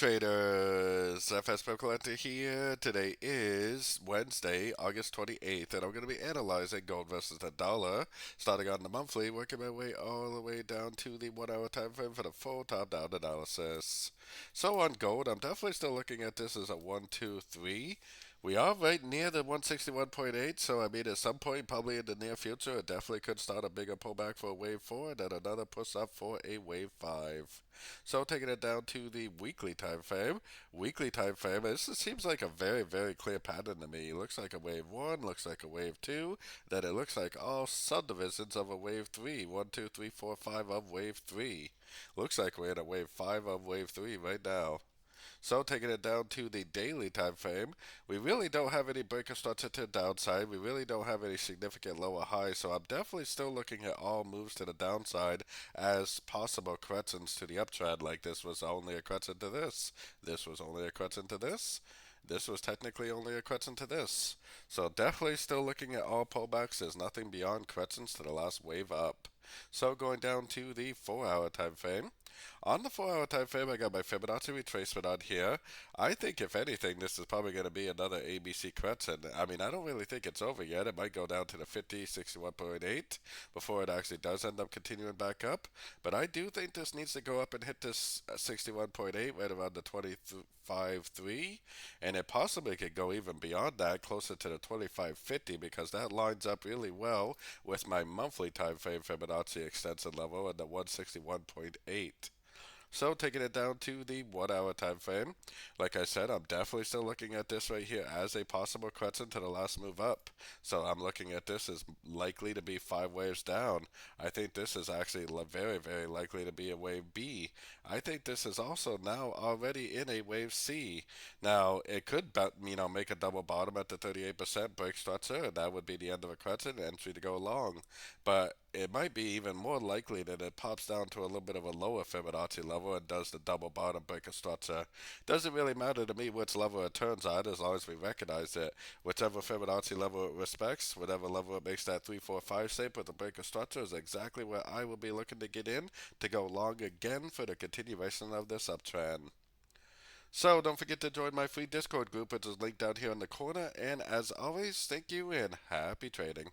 traders, FX Pip Collector here. Today is Wednesday, August 28th, and I'm going to be analyzing gold versus the dollar, starting on the monthly, working my way all the way down to the 1 hour time frame for the full top-down analysis. So on gold, I'm definitely still looking at this as a 1, 2, 3. We are right near the 161.8, so I mean, at some point, probably in the near future, it definitely could start a bigger pullback for a wave 4, and then another push up for a wave 5. So taking it down to the weekly time frame. Weekly time frame, this seems like a very, very clear pattern to me. It looks like a wave 1, looks like a wave 2, then it looks like all subdivisions of a wave 3. 1, 2, 3, 4, 5 of wave 3. Looks like we're in a wave 5 of wave 3 right now. So taking it down to the daily time frame, we really don't have any breaker structure to the downside. We really don't have any significant lower highs. So I'm definitely still looking at all moves to the downside as possible corrections to the uptrend. Like this was only a correction to this. This was only a correction to this. This was technically only a correction to this. So definitely still looking at all pullbacks. There's nothing beyond corrections to the last wave up. So going down to the 4 hour time frame. On the 4 hour time frame, I got my Fibonacci retracement on here. I think if anything, this is probably going to be another ABC correction. I mean, I don't really think it's over yet. It might go down to the 50, 61.8 before it actually does end up continuing back up. But I do think this needs to go up and hit this 61.8 right around the 25.3, and it possibly could go even beyond that, closer to the 25.50, because that lines up really well with my monthly time frame Fibonacci extension level at the 161.8. So taking it down to the 1 hour time frame, like I said, I'm definitely still looking at this right here as a possible correction to the last move up. So I'm looking at this as likely to be 5 waves down. I think this is actually very, very likely to be a wave B. I think this is also now already in a wave C. Now it could, make a double bottom at the 38% break structure, and that would be the end of a correction, entry to go long. But it might be even more likely that it pops down to a little bit of a lower Fibonacci level and does the double bottom breaker structure. Doesn't really matter to me which level it turns at as long as we recognize it. Whichever Fibonacci level it respects, whatever level it makes that 3, 4, 5 shape with the breaker structure is exactly where I will be looking to get in to go long again for the continuation of this uptrend. So don't forget to join my free Discord group, which is linked down here in the corner. And as always, thank you and happy trading.